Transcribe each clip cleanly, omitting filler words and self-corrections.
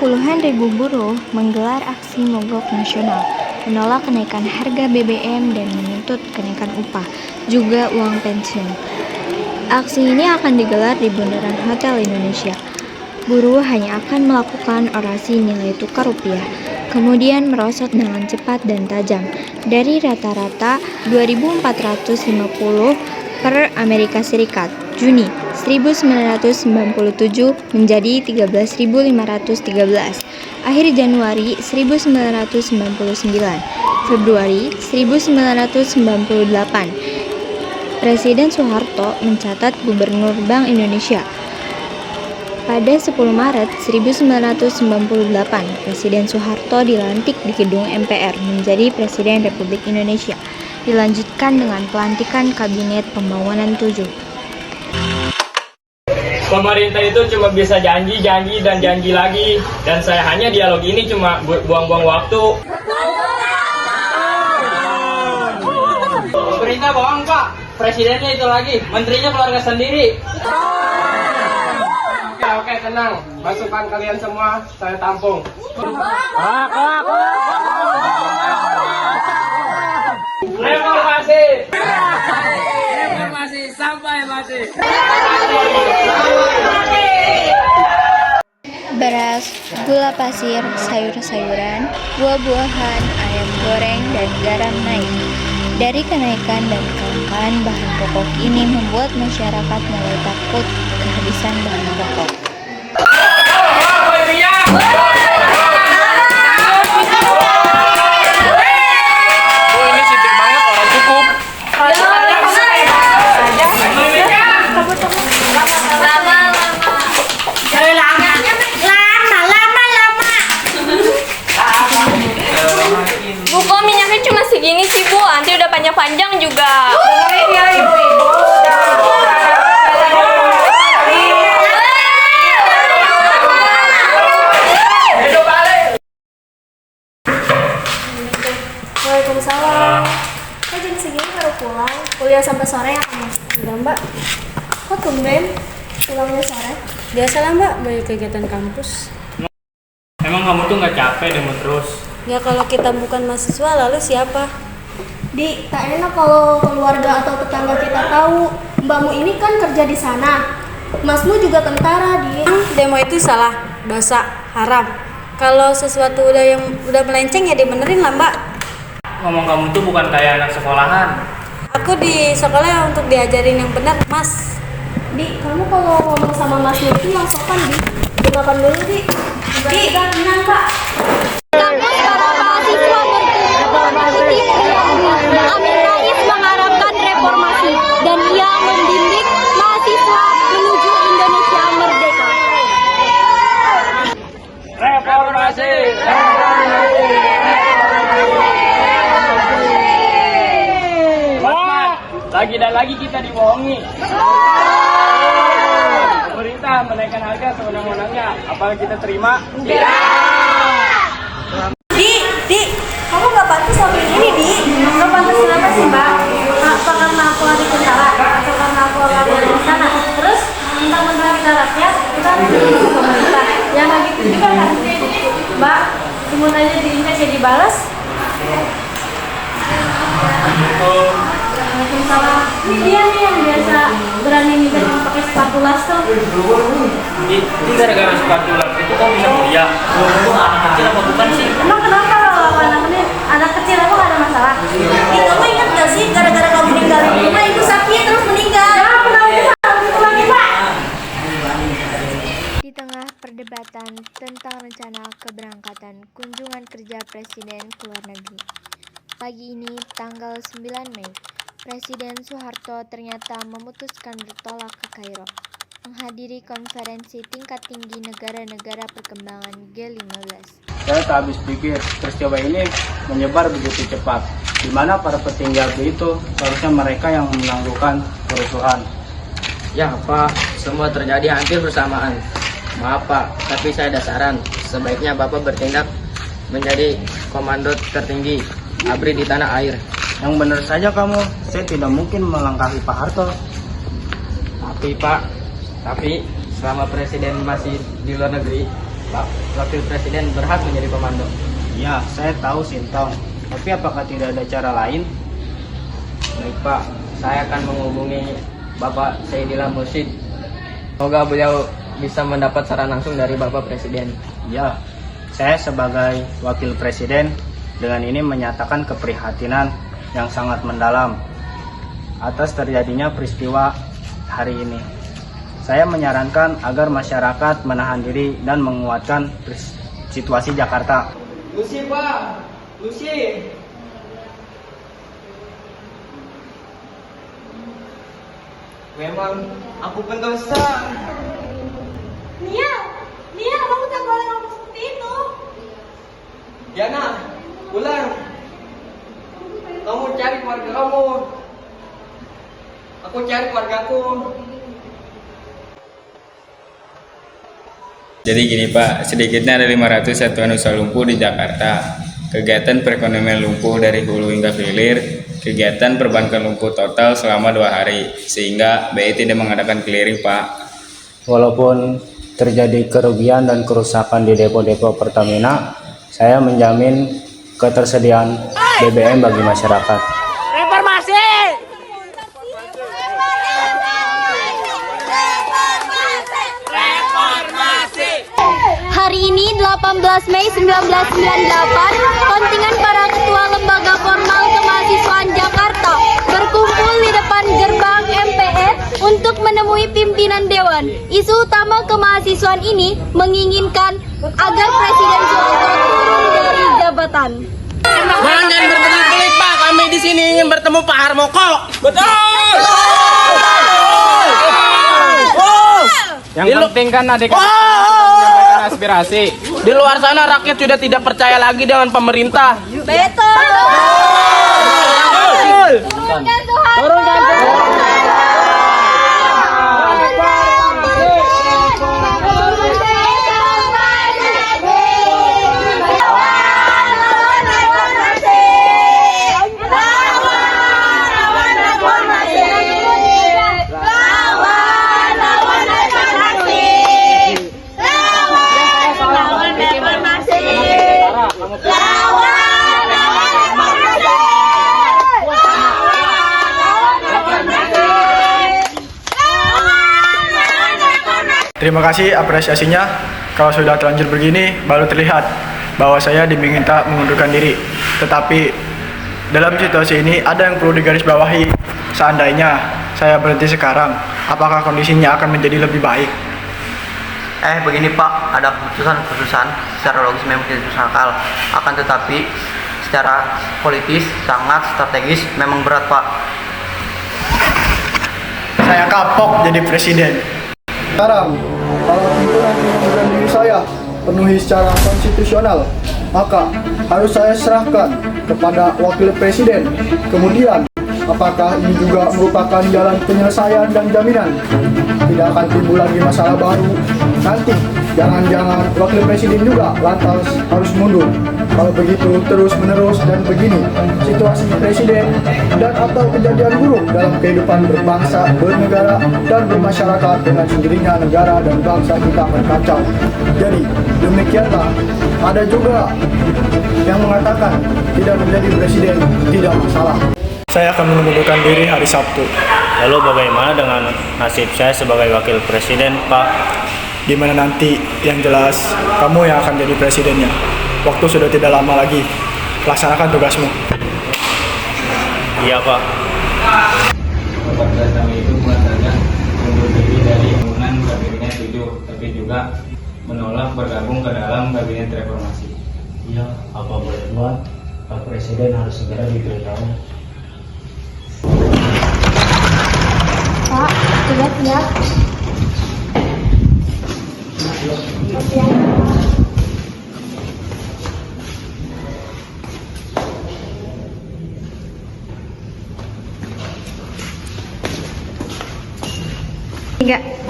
Puluhan ribu buruh menggelar aksi mogok nasional, menolak kenaikan harga BBM dan menuntut kenaikan upah, juga uang pensiun. Aksi ini akan digelar di Bundaran Hotel Indonesia. Buruh hanya akan melakukan orasi nilai tukar rupiah, kemudian merosot dengan cepat dan tajam dari rata-rata 2.450 per Amerika Serikat Juni 1997 menjadi 13.513, akhir Januari 1999, Februari 1998. Presiden Soeharto mencatat Gubernur Bank Indonesia. Pada 10 Maret 1998, Presiden Soeharto dilantik di gedung MPR menjadi Presiden Republik Indonesia. Dilanjutkan dengan pelantikan Kabinet Pembangunan 7. Pemerintah itu cuma bisa janji dan janji lagi, dan saya hanya dialog ini cuma buang-buang waktu. Pemerintah bohong, Pak. Presidennya itu lagi, menterinya keluarga sendiri. Oke, tenang. Masukan kalian semua saya tampung. Reformasi. Reformasi sampai mati. Beras, gula pasir, sayur-sayuran, buah-buahan, ayam goreng, dan garam naik. Dari kenaikan dan kelangkaan bahan pokok ini membuat masyarakat mulai takut kehabisan bahan pokok. Ini sipit banget, orang cukup. Bu, kok minyaknya cuma segini sih, Bu? Nanti udah panjang-panjang juga. Ya, ibu-ibu. Waalaikumsalam. Kok jam segini baru pulang? Kuliah sampai sore ya kamu? Enggak, Mbak. Kok tumben pulangnya sore? Biasalah, Mbak, banyak kegiatan kampus. Emang kamu tuh nggak capek demo terus? Ya kalau kita bukan mahasiswa, lalu siapa? Di, tak enak kalau keluarga atau tetangga kita tahu. Mbakmu ini kan kerja di sana. Masmu juga tentara, Di. Demo itu salah, dosa, haram. Kalau sesuatu yang udah melenceng ya dibenerin lah, Mbak. Ngomong kamu tuh bukan kayak anak sekolahan. Aku di sekolah untuk diajarin yang benar, Mas. Di, kamu kalau ngomong sama masmu itu yang sopan, Di. Dimakan dulu, Di. Di, tenang, Kak. Kampus para mahasiswa berkumpul. Amin Rais mengharapkan reformasi dan ia membimbing mahasiswa menuju Indonesia merdeka. Reformasi. Wah, lagi dan lagi kita dibohongi. Pemerintah menaikkan harga sewenang-wenangnya. Apakah kita terima? Di, kamu nggak pantas sampai ini, Di. Nggak pantas kenapa sih, Mbak? Apa karena aku lagi tentara? Atau karena aku lagi di sana? Terus, mentang-mentang kita rakyat, kita harus mendukung pemerintah. Yang nggak gitu juga kan? Mbak, timun aja diinjak ya dibalas. Waalaikumsalam. Ini dia nih yang biasa berani nikah pakai sepatu las tuh. Itu gara-gara sepatu las itu kok bisa kuliah? Itu anak kecil apa bukan sih? Emang kenapa kalau anak kecil aku nggak ada masalah? Kamu ingat gak sih gara-gara kamu ninggalin rumah ibu sakit terus meninggal? Di tengah perdebatan tentang rencana keberangkatan kunjungan kerja Presiden ke luar negeri, pagi ini tanggal 9 Mei, Presiden Soeharto ternyata memutuskan bertolak ke Kairo, menghadiri konferensi tingkat tinggi negara-negara perkembangan G15. Saya tak habis pikir peristiwa ini menyebar begitu cepat, di mana para petinggi itu seharusnya mereka yang menangguhkan kerusuhan. Ya Pak, semua terjadi hampir bersamaan. Maaf Pak, tapi saya ada saran. Sebaiknya Bapak bertindak menjadi komando tertinggi ABRI di tanah air. Yang benar saja kamu, saya tidak mungkin melangkahi Pak Harto. Tapi Pak, selama Presiden masih di luar negeri, Wakil Presiden berhak menjadi komando. Ya, saya tahu Sintong. Tapi apakah tidak ada cara lain? Baik Pak, saya akan menghubungi Bapak Saidillah Mursyid. Semoga beliau bisa mendapat saran langsung dari Bapak Presiden. Ya, saya sebagai Wakil Presiden dengan ini menyatakan keprihatinan yang sangat mendalam atas terjadinya peristiwa hari ini. Saya menyarankan agar masyarakat menahan diri dan menguatkan situasi Jakarta. Lucy Pak, Lucy. Memang aku pendosa. Nia, kamu tak boleh ngomong seperti itu. Diana, pulang. Kamu cari keluarga kamu. Aku cari keluargaku. Jadi gini Pak, sedikitnya ada 500 satuan usaha lumpuh di Jakarta. Kegiatan perekonomian lumpuh dari hulu hingga hilir, kegiatan perbankan lumpuh total selama 2 hari, sehingga BI tidak mengadakan clearing Pak. Walaupun terjadi kerugian dan kerusakan di depo-depo Pertamina, saya menjamin ketersediaan BBM bagi masyarakat. Hari ini 18 Mei 1998, kontingen para ketua lembaga formal kemahasiswaan Jakarta berkumpul di depan gerbang MPR untuk menemui pimpinan dewan. Isu utama kemahasiswaan ini menginginkan agar Presiden Soeharto turun dari jabatan. Jangan berbelit-belit Pak, kami di sini ingin bertemu Pak Harmoko. Betul. Yang penting kan adik-adik menyampaikan aspirasi. Di luar sana rakyat sudah tidak percaya lagi dengan pemerintah. Betul. Turunkan Terima kasih apresiasinya. Kalau sudah terlanjur begini, baru terlihat bahwa saya diminta mengundurkan diri. Tetapi dalam situasi ini ada yang perlu digarisbawahi. Seandainya saya berhenti sekarang, apakah kondisinya akan menjadi lebih baik? Begini Pak, ada keputusan secara logis memang tidak masuk akal. Akan tetapi secara politis sangat strategis memang berat Pak. Saya kapok jadi presiden. Sekarang, kalau itu nanti mengundurkan diri saya penuhi secara konstitusional, maka harus saya serahkan kepada wakil presiden. Kemudian, apakah ini juga merupakan jalan penyelesaian dan jaminan tidak akan timbul lagi masalah baru? Nanti, jangan-jangan wakil presiden juga lantas harus mundur. Kalau begitu terus-menerus dan begini, situasi presiden dan atau kejadian buruk dalam kehidupan berbangsa, bernegara, dan bermasyarakat dengan sendirinya negara dan bangsa kita akan kacau. Jadi, demikianlah. Ada juga yang mengatakan tidak menjadi presiden tidak masalah. Saya akan mengundurkan diri hari Sabtu. Lalu bagaimana dengan nasib saya sebagai wakil presiden, Pak? Di mana nanti yang jelas kamu yang akan jadi presidennya. Waktu sudah tidak lama lagi. Laksanakan tugasmu. Iya, Pak. 14 kami itu bukan mundur diri dari bangunan kabinet 7, tapi juga menolak bergabung ke dalam kabinet reformasi. Iya, apa boleh buat? Pak Presiden harus segera diberitahu. Pak, lihat ya.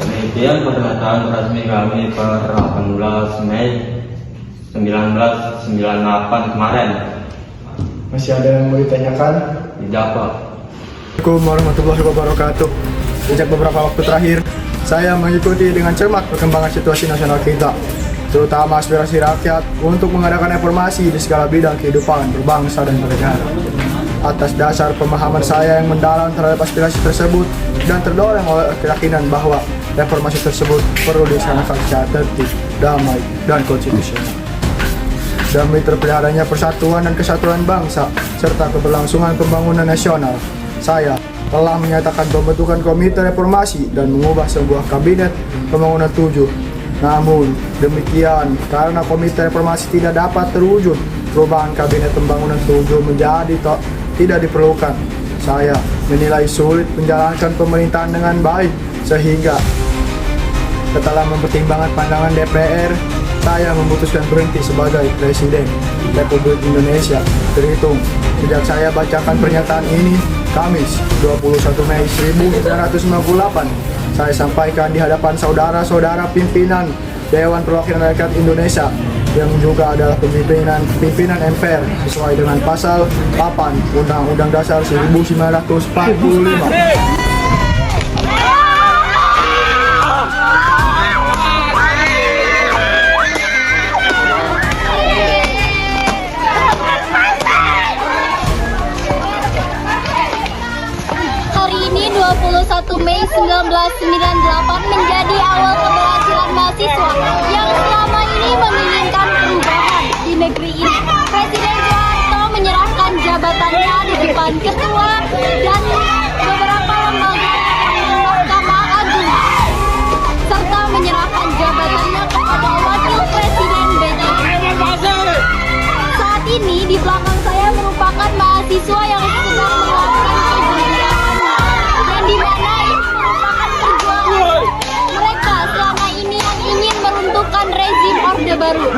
Penelitian pernyataan resmi kami per 18 Mei 1998 kemarin. Masih ada yang mau ditanyakan? Tidak, Pak. Assalamualaikum warahmatullahi wabarakatuh. Sejak beberapa waktu terakhir, saya mengikuti dengan cermat perkembangan situasi nasional kita. terutama aspirasi rakyat untuk mengadakan reformasi di segala bidang kehidupan berbangsa dan bernegara. Atas dasar pemahaman saya yang mendalam terhadap aspirasi tersebut dan terdorong oleh keyakinan bahwa reformasi tersebut perlu dilaksanakan secara tertib, damai, dan konstitusional. Demi terpeliharanya persatuan dan kesatuan bangsa serta keberlangsungan pembangunan nasional, saya telah menyatakan pembentukan Komite Reformasi dan mengubah sebuah Kabinet Pembangunan 7. Namun demikian, karena Komite Reformasi tidak dapat terwujud, perubahan Kabinet Pembangunan 7 menjadi tidak diperlukan. Saya menilai sulit menjalankan pemerintahan dengan baik, sehingga setelah mempertimbangkan pandangan DPR, saya memutuskan berhenti sebagai Presiden Republik Indonesia. Terhitung sejak saya bacakan pernyataan ini, Kamis 21 Mei 1998, saya sampaikan di hadapan saudara-saudara pimpinan Dewan Perwakilan Rakyat Indonesia yang juga adalah pimpinan MPR sesuai dengan pasal 8 Undang-Undang Dasar 1945. Hari ini 21 Mei 1998 menjadi awal keberhasilan mahasiswa yang selama ini menginginkan perubahan di negeri ini. Presiden Soeharto menyerahkan jabatannya di depan ketua dan beberapa lembaga Mahkamah Agung, serta menyerahkan jabatannya kepada Wakil Presiden BJ. Saat ini di belakang saya merupakan mahasiswa yang sedang melakukan kegiatannya, dan di mana ini merupakan perjuangan mereka selama ini yang ingin meruntuhkan rezim Orde Baru.